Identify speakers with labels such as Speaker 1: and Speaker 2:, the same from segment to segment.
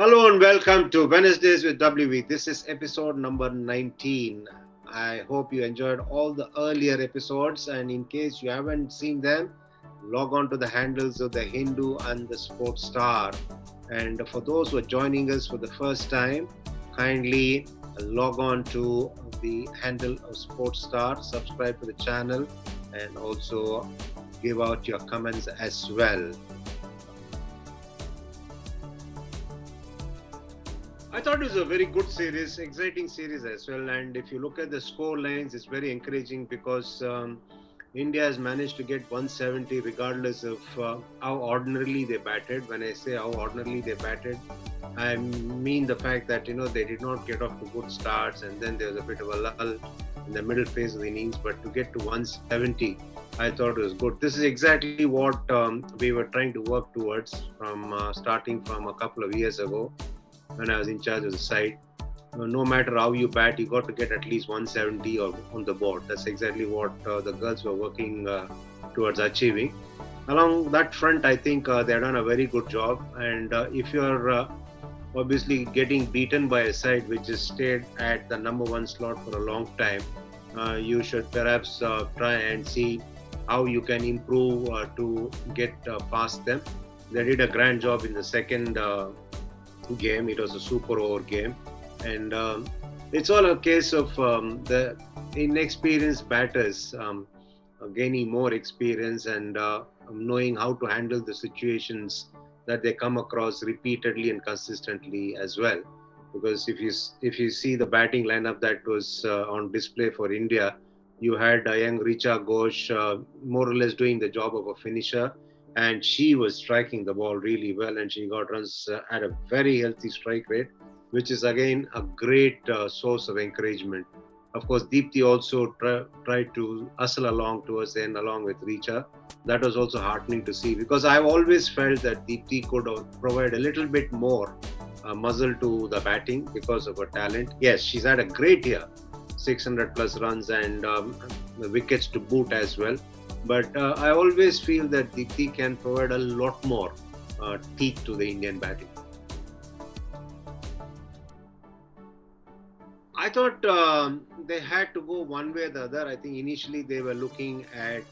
Speaker 1: Hello and welcome to Wednesdays with WV. This is episode number 19. I hope you enjoyed all the earlier episodes, and in case you haven't seen them, log on to the handles of the Hindu and the Sports Star. And for those who are joining us for the first time, kindly log on to the handle of Sports Star, subscribe to the channel, and also give out your comments as well. I thought it was a very good series, exciting series as well. And if you look at the score lines, it's very encouraging because India has managed to get 170 regardless of how ordinarily they batted. When I say how ordinarily they batted, I mean the fact that they did not get off to good starts, and then there was a bit of a lull in the middle phase of the innings. But to get to 170, I thought it was good. This is exactly what we were trying to work towards from starting from a couple of years ago when I was in charge of the side. No matter how you bat, you got to get at least 170 on the board. That's exactly what the girls were working towards achieving. Along that front, I think they've done a very good job. And if you're obviously getting beaten by a side which has stayed at the number one slot for a long time, you should perhaps try and see how you can improve to get past them. They did a grand job in the second game. It was a super over game, and it's all a case of the inexperienced batters gaining more experience and knowing how to handle the situations that they come across repeatedly and consistently as well. Because if you see the batting lineup that was on display for India, you had young Richa Ghosh more or less doing the job of a finisher, and she was striking the ball really well, and she got runs at a very healthy strike rate, which is again a great source of encouragement. Of course, Deepthi also tried to hustle along towards the end along with Richa. That was also heartening to see, because I've always felt that Deepthi could provide a little bit more muzzle to the batting because of her talent. Yes, she's had a great year, 600 plus runs and the wickets to boot as well. But I always feel that Deepthi can provide a lot more teeth to the Indian batting. I thought they had to go one way or the other. I think initially they were looking at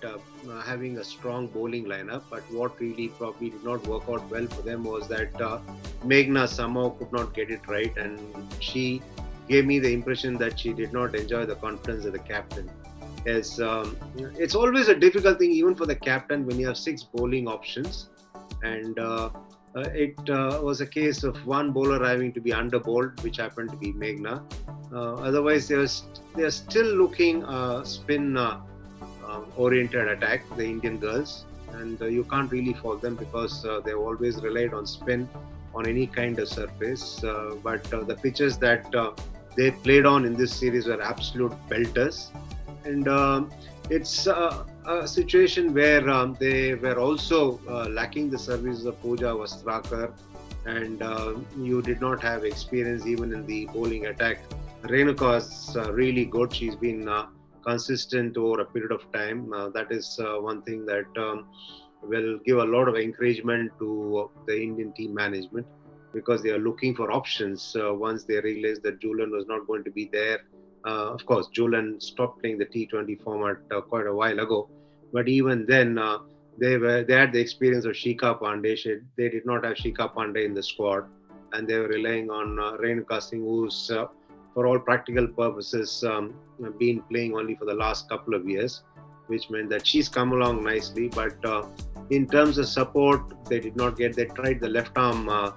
Speaker 1: having a strong bowling lineup, but what really probably did not work out well for them was that Meghna somehow could not get it right, and she gave me the impression that she did not enjoy the confidence of the captain. Yes, it's always a difficult thing even for the captain when you have six bowling options, and it was a case of one bowler having to be under bowled, which happened to be Meghna. Otherwise, they're still looking spin oriented attack, the Indian girls, and you can't really fault them because they've always relied on spin on any kind of surface. But the pitches that they played on in this series were absolute belters. And it's a situation where they were also lacking the services of Pooja Vastrakar, and you did not have experience even in the bowling attack. Renuka is really good. She's been consistent over a period of time. That is one thing that will give a lot of encouragement to the Indian team management, because they are looking for options once they realized that Julian was not going to be there. Of course, Julian stopped playing the T20 format quite a while ago, but even then, they had the experience of Shikha Pandey. They did not have Shikha Pandey in the squad, and they were relying on Renuka Singh, who's for all practical purposes been playing only for the last couple of years, which meant that she's come along nicely. But in terms of support, they did not get. They tried the left arm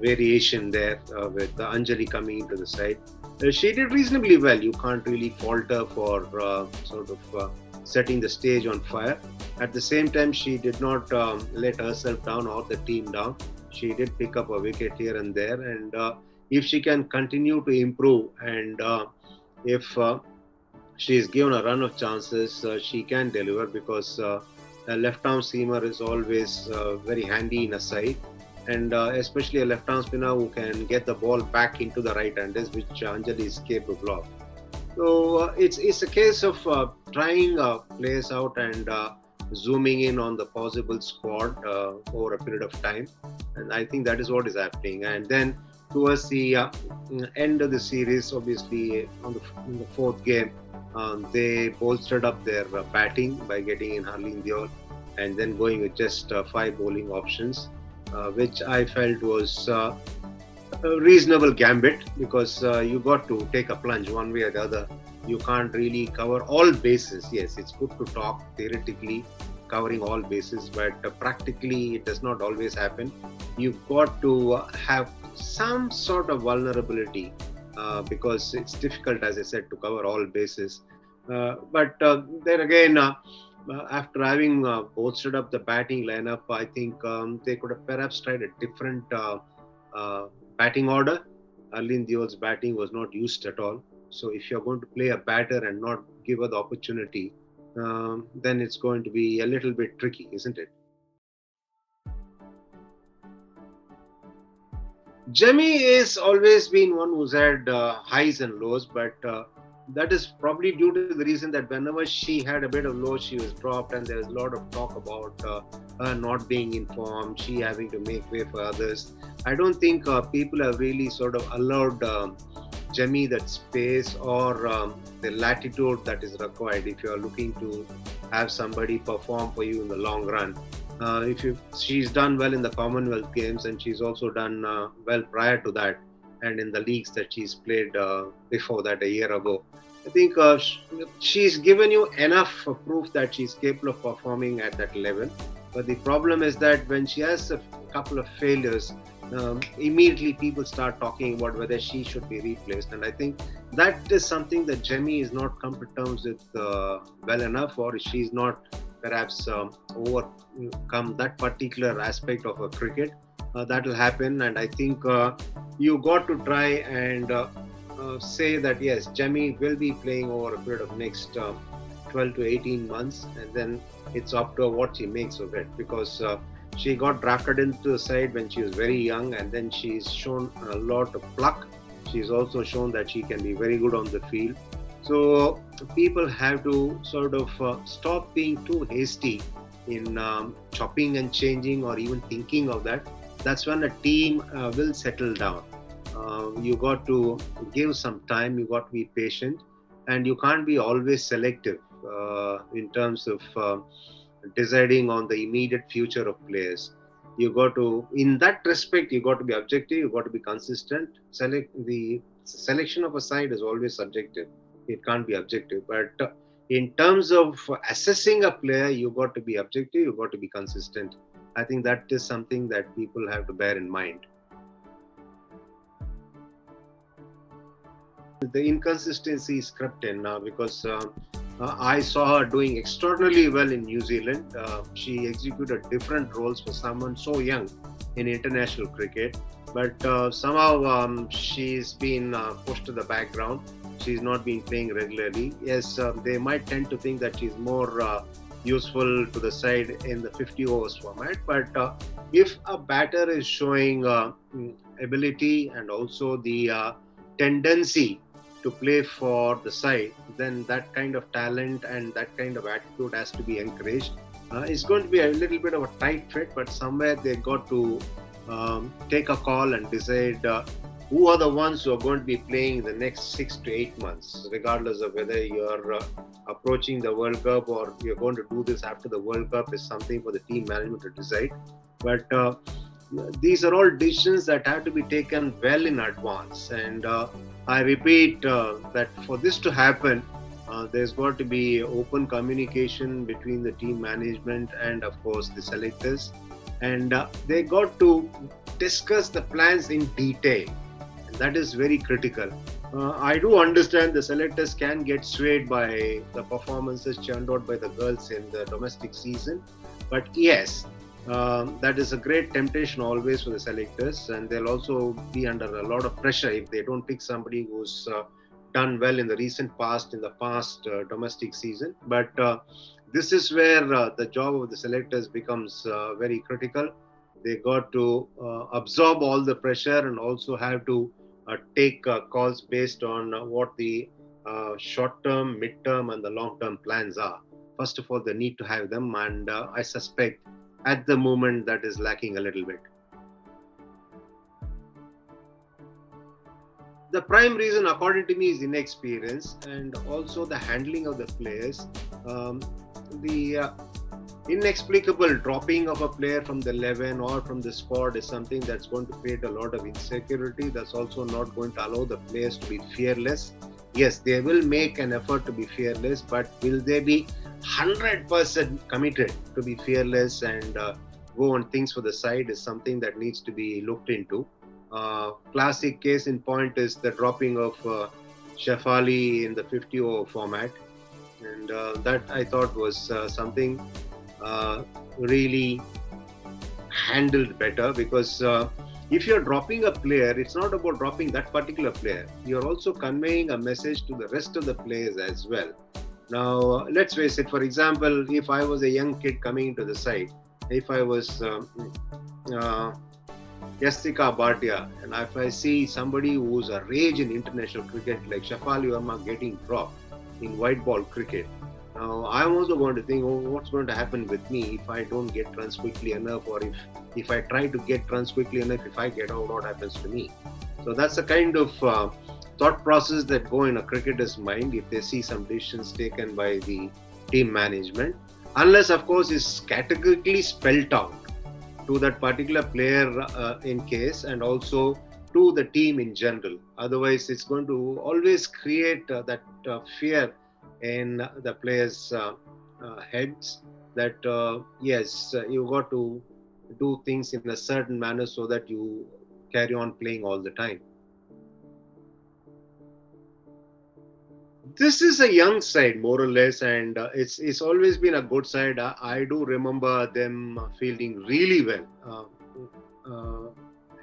Speaker 1: variation there with Anjali coming into the side. She did reasonably well. You can't really fault her for setting the stage on fire. At the same time, she did not let herself down or the team down. She did pick up a wicket here and there, and if she can continue to improve, and if she is given a run of chances, she can deliver, because a left arm seamer is always very handy in a side, and especially a left arm spinner who can get the ball back into the right handers, which Anjali is capable of. So it's a case of trying players out and zooming in on the possible squad over a period of time. And I think that is what is happening. And then towards the end of the series, obviously in the fourth game, they bolstered up their batting by getting in Harleen Deol and then going with just five bowling options, which I felt was a reasonable gambit because you got to take a plunge one way or the other. You can't really cover all bases. Yes, it's good to talk theoretically covering all bases, but practically it does not always happen. You've got to have some sort of vulnerability because it's difficult, as I said, to cover all bases. But then again, after having bolstered up the batting lineup, I think they could have perhaps tried a different uh, batting order. Arlene Deol's batting was not used at all. So if you're going to play a batter and not give her the opportunity, then it's going to be a little bit tricky, isn't it? Jemmy is always been one who's had highs and lows, but that is probably due to the reason that whenever she had a bit of low, she was dropped, and there was a lot of talk about her not being informed, she having to make way for others. I don't think people have really sort of allowed Jemmy that space or the latitude that is required if you are looking to have somebody perform for you in the long run. She's done well in the Commonwealth Games, and she's also done well prior to that, and in the leagues that she's played before that a year ago. I think she's given you enough proof that she's capable of performing at that level. But the problem is that when she has a couple of failures, immediately people start talking about whether she should be replaced. And I think that is something that Jemmy is not come to terms with well enough, or she's not perhaps overcome that particular aspect of a cricket. That will happen, and I think you got to try and say that yes, Jemmy will be playing over a period of next 12 to 18 months, and then it's up to her what she makes of it, because she got drafted into the side when she was very young, and then she's shown a lot of pluck. She's also shown that she can be very good on the field. So people have to sort of stop being too hasty in chopping and changing or even thinking of that. That's when a team will settle down. You got to give some time, you got to be patient, and you can't be always selective in terms of deciding on the immediate future of players. You got to, in that respect, you got to be objective, you got to be consistent. The selection of a side is always subjective, it can't be objective. But in terms of assessing a player, you got to be objective, you got to be consistent. I think that is something that people have to bear in mind. The inconsistency is crept in now because I saw her doing extraordinarily well in New Zealand. She executed different roles for someone so young in international cricket, but somehow she's been pushed to the background. She's not been playing regularly. Yes, they might tend to think that she's more useful to the side in the 50 overs format, but if a batter is showing ability and also the tendency to play for the side, then that kind of talent and that kind of attitude has to be encouraged. It's going to be a little bit of a tight fit, but somewhere they got to take a call and decide who are the ones who are going to be playing in the next 6 to 8 months, regardless of whether you're approaching the World Cup or you're going to do this after the World Cup, is something for the team management to decide. But these are all decisions that have to be taken well in advance. And I repeat that for this to happen, there's got to be open communication between the team management and, of course, the selectors. And they got to discuss the plans in detail. And that is very critical. I do understand the selectors can get swayed by the performances churned out by the girls in the domestic season. But yes, that is a great temptation always for the selectors, and they'll also be under a lot of pressure if they don't pick somebody who's done well in the recent past, in the past domestic season. But this is where the job of the selectors becomes very critical. They got to absorb all the pressure and also have to take calls based on what the short-term, mid-term, and the long-term plans are. First of all, they need to have them, and I suspect at the moment that is lacking a little bit. The prime reason, according to me, is inexperience and also the handling of the players. Um, the inexplicable dropping of a player from the 11 or from the squad is something that's going to create a lot of insecurity. That's also not going to allow the players to be fearless. Yes, they will make an effort to be fearless, but will they be 100% committed to be fearless and go on things for the side is something that needs to be looked into. Classic case in point is the dropping of Shefali in the 50 over format, and that I thought was something really handled better, because if you're dropping a player, it's not about dropping that particular player. You're also conveying a message to the rest of the players as well. Now, let's face it, for example, if I was a young kid coming into the side, if I was uh, Yastika Bhatia, and if I see somebody who's a rage in international cricket like Shafali Verma getting dropped in white ball cricket, now I'm also going to think, oh, what's going to happen with me if I don't get runs quickly enough, or if I try to get runs quickly enough, if I get out, what happens to me? So that's the kind of thought process that go in a cricketer's mind if they see some decisions taken by the team management, unless of course it's categorically spelled out to that particular player in case, and also to the team in general. Otherwise, it's going to always create that fear in the players' heads that yes, you got to do things in a certain manner so that you carry on playing all the time. This is a young side, more or less, and it's always been a good side. I do remember them fielding really well,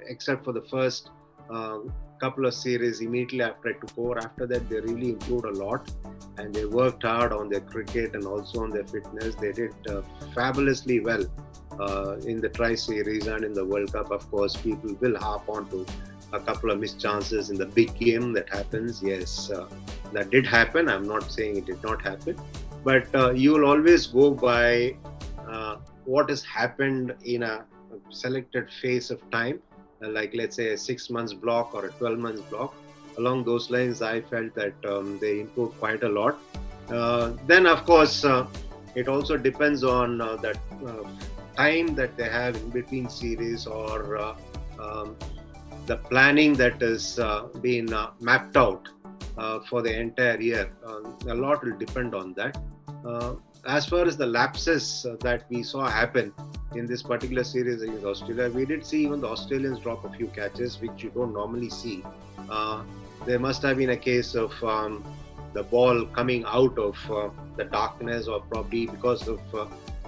Speaker 1: except for the first uh, couple of series immediately after I took over. After that, they really improved a lot, and they worked hard on their cricket and also on their fitness. They did fabulously well in the Tri-Series and in the World Cup. Of course, people will harp on to a couple of missed chances in the big game that happens. Yes, that did happen. I'm not saying it did not happen, but you will always go by what has happened in a selected phase of time, like let's say a 6 months block or a 12 months block. Along those lines, I felt that they improved quite a lot. Then, of course, it also depends on that time that they have in between series, or the planning that has been mapped out for the entire year. A lot will depend on that. As far as the lapses that we saw happen in this particular series against Australia, we did see even the Australians drop a few catches, which you don't normally see. There must have been a case of the ball coming out of the darkness, or probably because of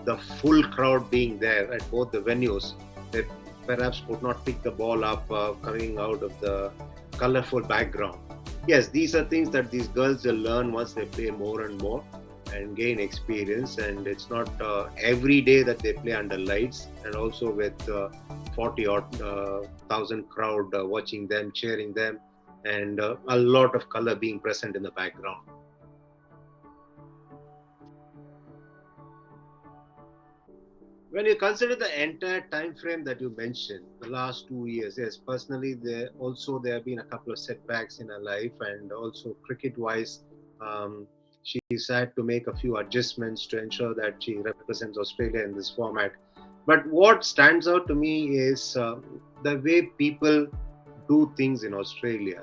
Speaker 1: the full crowd being there at both the venues. They perhaps could not pick the ball up coming out of the colorful background. Yes, these are things that these girls will learn once they play more and more and gain experience. And it's not every day that they play under lights, and also with 40 odd thousand crowd watching them, cheering them, and a lot of color being present in the background. When you consider the entire time frame that you mentioned, the last 2 years, yes, personally, there have been a couple of setbacks in her life, and also cricket-wise, she's had to make a few adjustments to ensure that she represents Australia in this format. But what stands out to me is the way people do things in Australia.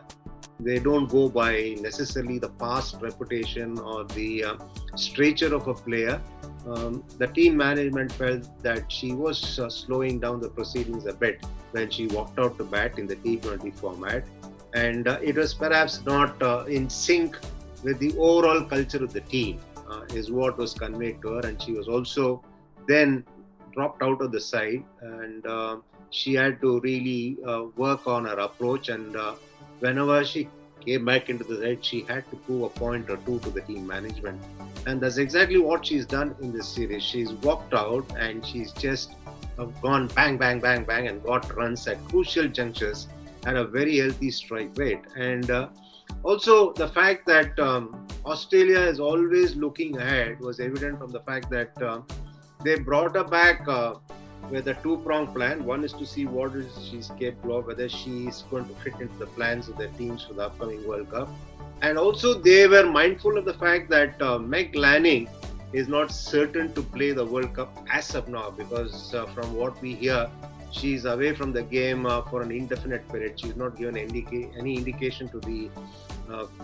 Speaker 1: They don't go by necessarily the past reputation or the stature of a player. The team management felt that she was slowing down the proceedings a bit when she walked out to bat in the T20 format, and it was perhaps not in sync with the overall culture of the team, is what was conveyed to her. And she was also then dropped out of the side, and she had to really work on her approach, and whenever she came back into the side, she had to prove a point or two to the team management. And that's exactly what she's done in this series. She's walked out and she's just gone bang, bang, bang, bang, and got runs at crucial junctures at a very healthy strike rate. And also the fact that Australia is always looking ahead was evident from the fact that they brought her back with a two-pronged plan. One is to see what is she's capable of, whether she is going to fit into the plans of the teams for the upcoming World Cup. And also, they were mindful of the fact that Meg Lanning is not certain to play the World Cup as of now, because from what we hear, she's away from the game for an indefinite period. She's not given any indication to the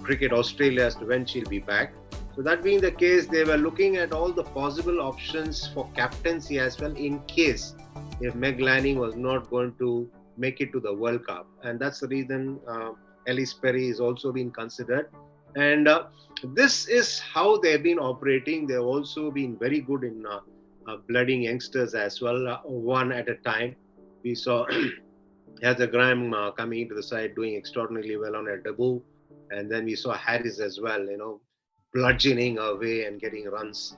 Speaker 1: Cricket Australia as to when she'll be back. So that being the case, they were looking at all the possible options for captaincy as well, in case if Meg Lanning was not going to make it to the World Cup. And that's the reason Ellis Perry is also being considered. And this is how they've been operating. They've also been very good in blooding youngsters as well, one at a time. We saw Heather Graham coming into the side, doing extraordinarily well on her debut. And then we saw Harris as well, bludgeoning her way and getting runs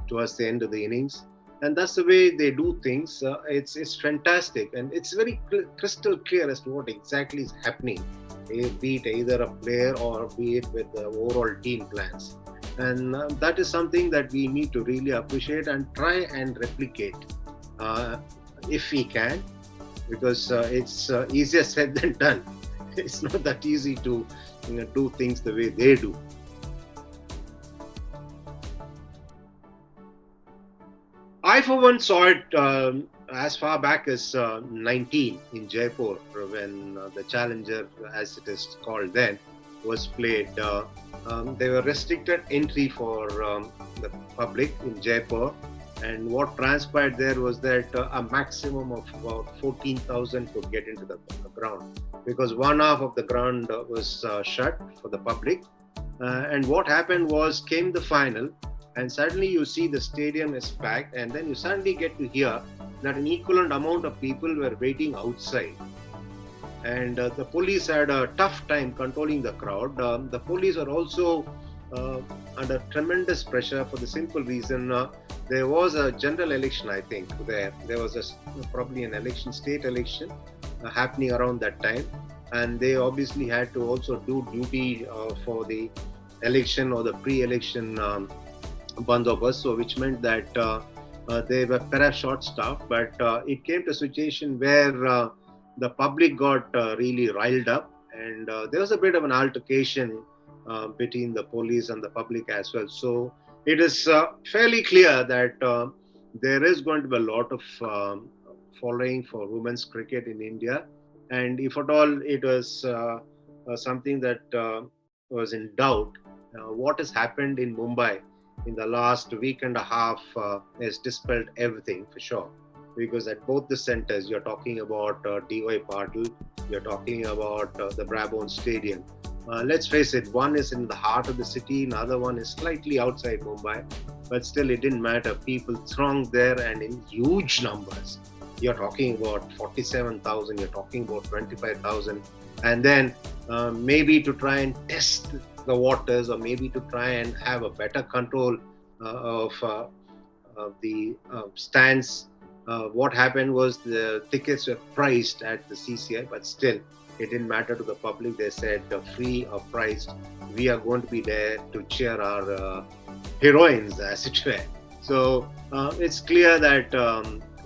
Speaker 1: towards the end of the innings. And that's the way they do things. It's fantastic, and it's very crystal clear as to what exactly is happening, be it either a player or be it with the overall team plans. And that is something that we need to really appreciate and try and replicate if we can, because it's easier said than done. It's not that easy to do things the way they do. I, for one, saw it as far back as 19 in Jaipur, when the Challenger, as it is called then, was played. They were restricted entry for the public in Jaipur. And what transpired there was that a maximum of about 14,000 could get into the ground, because one half of the ground was shut for the public. And what happened was, came the final, and suddenly you see the stadium is packed, and then you suddenly get to hear that an equivalent amount of people were waiting outside. And the police had a tough time controlling the crowd. The police are also under tremendous pressure for the simple reason there was a general election, I think. There was probably an election, state election happening around that time. And they obviously had to also do duty for the election or the pre-election bandobast, so which meant that they were perhaps short-staffed, but it came to a situation where the public got really riled up, and there was a bit of an altercation between the police and the public as well. So it is fairly clear that there is going to be a lot of following for women's cricket in India, and if at all it was something that was in doubt, what has happened in Mumbai in the last week and a half has dispelled everything for sure. Because at both the centers, you're talking about D.Y. Patil, you're talking about the Brabant Stadium. Let's face it, one is in the heart of the city, another one is slightly outside Mumbai, but still it didn't matter. People thronged there and in huge numbers. You're talking about 47,000, you're talking about 25,000, and then maybe to try and test the waters, or maybe to try and have a better control of the stands. What happened was the tickets were priced at the CCI, but still it didn't matter to the public. They said free or priced, we are going to be there to cheer our heroines, as it were. So it's clear that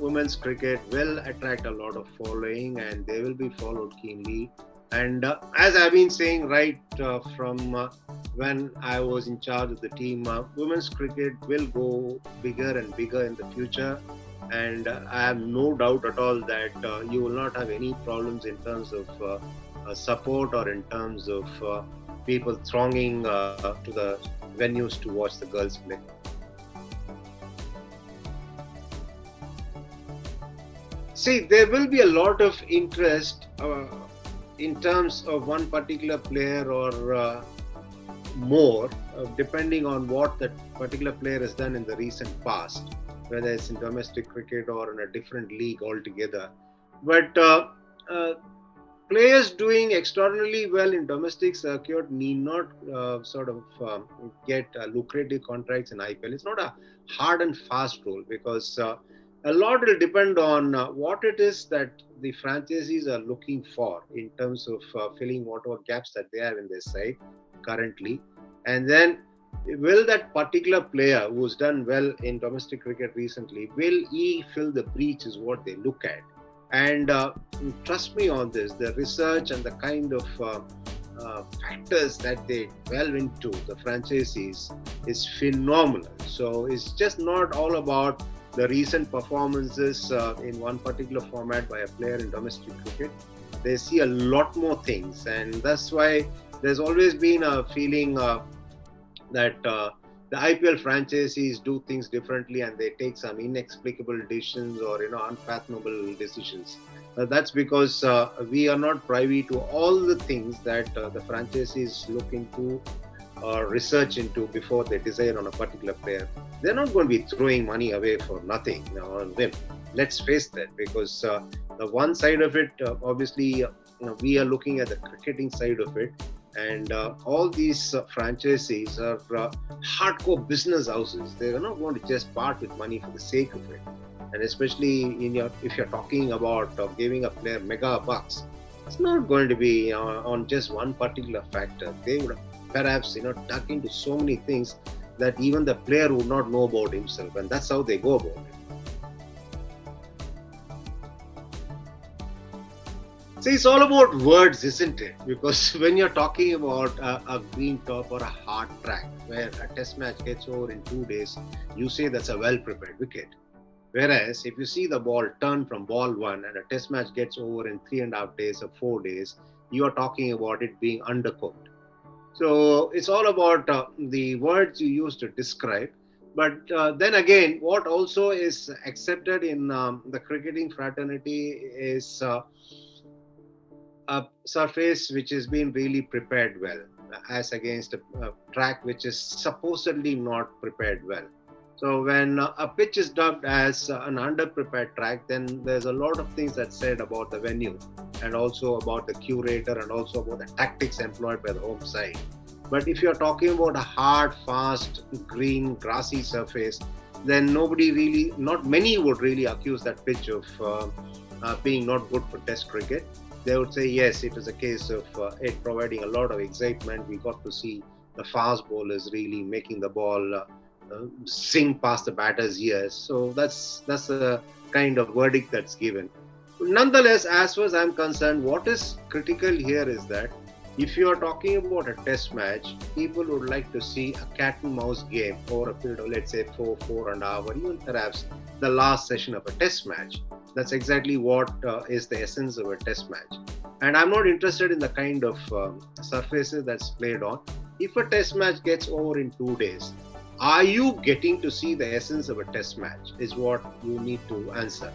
Speaker 1: women's cricket will attract a lot of following, and they will be followed keenly. And as I've been saying right from when I was in charge of the team, women's cricket will go bigger and bigger in the future. And I have no doubt at all that you will not have any problems in terms of support, or in terms of people thronging to the venues to watch the girls play. See, there will be a lot of interest in terms of one particular player or more, depending on what that particular player has done in the recent past, whether it's in domestic cricket or in a different league altogether. But players doing extraordinarily well in domestic circuit need not get lucrative contracts in IPL. It's not a hard and fast rule, because a lot will depend on what it is that the franchisees are looking for in terms of filling whatever gaps that they have in their side currently. And then Will that particular player who's done well in domestic cricket recently, will he fill the breach is what they look at. And trust me on this, the research and the kind of factors that they delve into, the franchisees, is phenomenal. So it's just not all about the recent performances in one particular format by a player in domestic cricket. They see a lot more things, and that's why there's always been a feeling that the IPL franchisees do things differently and they take some inexplicable decisions or unfathomable decisions. That's because we are not privy to all the things that the franchisees look into or research into before they decide on a particular player. They're not going to be throwing money away for nothing on whim. Let's face that, because the one side of it, obviously, we are looking at the cricketing side of it, and all these franchisees are hardcore business houses. They are not going to just part with money for the sake of it. And especially if you're talking about giving a player mega bucks, it's not going to be on just one particular factor. They would perhaps dug into so many things that even the player would not know about himself, and that's how they go about it. See, it's all about words, isn't it? Because when you're talking about a green top or a hard track where a test match gets over in 2 days, you say that's a well-prepared wicket. Whereas if you see the ball turn from ball one and a test match gets over in 3.5 days or 4 days, you are talking about it being undercooked. So it's all about the words you use to describe. But then again, what also is accepted in the cricketing fraternity is a surface which has been really prepared well, as against a track which is supposedly not prepared well. So when a pitch is dubbed as an underprepared track, then there's a lot of things that's said about the venue and also about the curator and also about the tactics employed by the home side. But if you're talking about a hard, fast, green, grassy surface, then not many would really accuse that pitch of being not good for test cricket. They would say, yes, it is a case of it providing a lot of excitement. We got to see the fast bowlers really making the ball sing past the batter's ears. So that's a kind of verdict that's given. Nonetheless, as far as I'm concerned, what is critical here is that if you are talking about a test match, people would like to see a cat and mouse game over a period of, let's say, 4.5, or even perhaps the last session of a test match. That's exactly what is the essence of a test match. And I'm not interested in the kind of surfaces that's played on. If a test match gets over in 2 days, are you getting to see the essence of a test match is what you need to answer.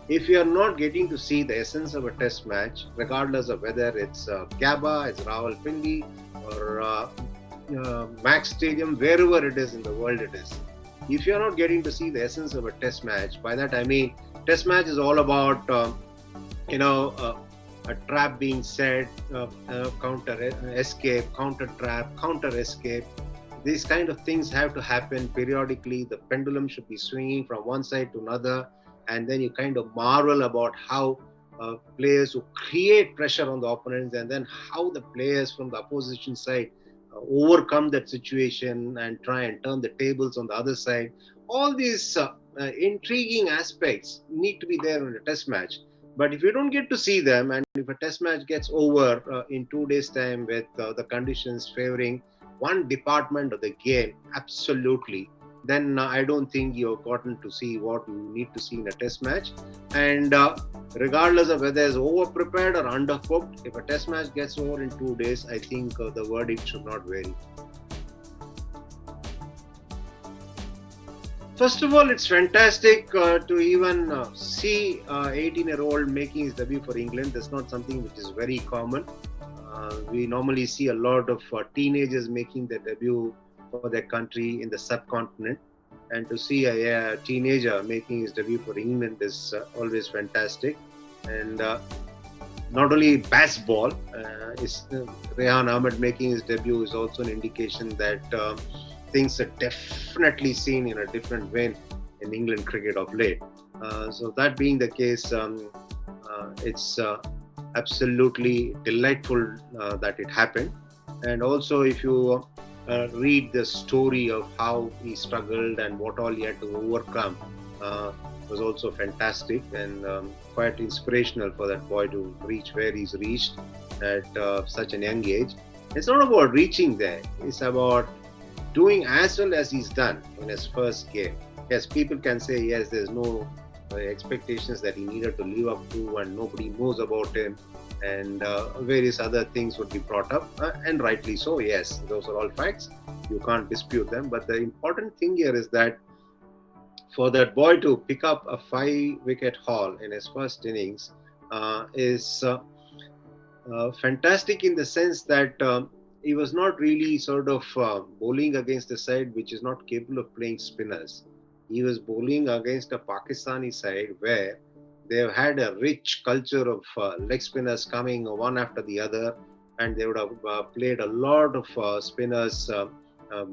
Speaker 1: If you are not getting to see the essence of a test match, regardless of whether it's Gabba, it's Rawalpindi, or Max Stadium, wherever it is in the world it is, if you are not getting to see the essence of a test match, by that I mean test match is all about a trap being set, counter escape, counter trap, counter escape. These kind of things have to happen periodically. The pendulum should be swinging from one side to another, and then you kind of marvel about how players who create pressure on the opponents, and then how the players from the opposition side overcome that situation and try and turn the tables on the other side. All these intriguing aspects need to be there in a test match. But if you don't get to see them, and if a test match gets over in 2 days' time with the conditions favoring one department of the game, absolutely, then I don't think you've gotten to see what you need to see in a test match. And regardless of whether it's over-prepared or undercooked, if a test match gets over in 2 days, I think the verdict should not vary. First of all, it's fantastic to even see an 18-year-old making his debut for England. That's not something which is very common. We normally see a lot of teenagers making their debut for their country in the subcontinent, and to see a teenager making his debut for England is always fantastic. And not only baseball, Rehan Ahmed making his debut is also an indication that things are definitely seen in a different vein in England cricket of late. So that being the case, it's absolutely delightful that it happened. And also, if you read the story of how he struggled and what all he had to overcome uh, was also fantastic and quite inspirational for that boy to reach where he's reached at such an young age. It's not about reaching there, it's about doing as well as he's done in his first game. Yes, people can say, yes, there's no expectations that he needed to live up to, and nobody knows about him, and various other things would be brought up, and rightly so. Yes, those are all facts. You can't dispute them. But the important thing here is that for that boy to pick up a 5 wicket haul in his first innings is fantastic in the sense that he was not really sort of bowling against a side which is not capable of playing spinners. He was bowling against a Pakistani side where they've had a rich culture of leg spinners coming one after the other, and they would have played a lot of spinners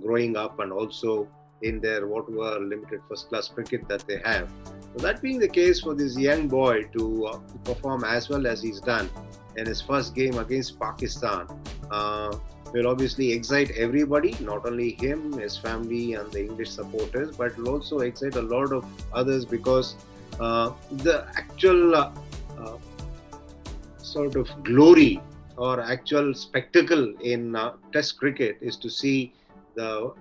Speaker 1: growing up and also in their whatever limited first class cricket that they have. So, that being the case for this young boy to perform as well as he's done in his first game against Pakistan will obviously excite everybody, not only him, his family, and the English supporters, but will also excite a lot of others because the actual uh, sort of glory or actual spectacle in Test cricket is to see the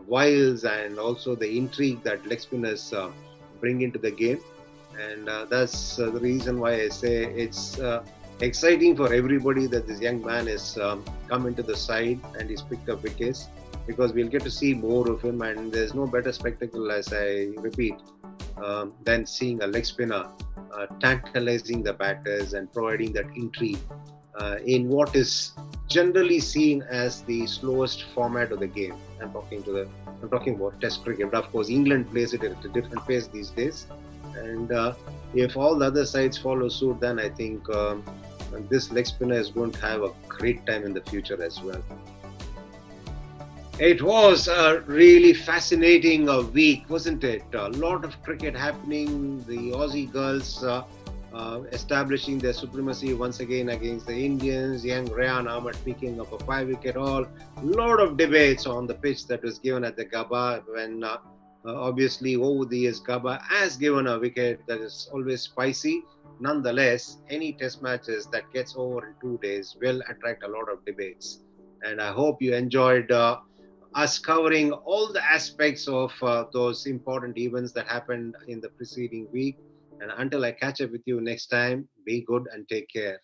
Speaker 1: wiles and also the intrigue that leg spinners bring into the game, and that's the reason why I say it's exciting for everybody that this young man has come into the side and he's picked up wickets, because we'll get to see more of him, and there's no better spectacle, as I repeat, than seeing a leg spinner tantalizing the batters and providing that intrigue in what is generally seen as the slowest format of the game. I'm talking about Test cricket. But of course, England plays it at a different pace these days, and if all the other sides follow suit, then I think this leg spinner is going to have a great time in the future as well. It was a really fascinating week, wasn't it? A lot of cricket happening. The Aussie girls establishing their supremacy once again against the Indians. Young Rehan Ahmed picking up a 5 wicket haul. A lot of debates on the pitch that was given at the Gabba when obviously over the years Gabba has given a wicket that is always spicy. Nonetheless, any test matches that gets over in 2 days will attract a lot of debates. And I hope you enjoyed us covering all the aspects of those important events that happened in the preceding week. And until I catch up with you next time, be good and take care.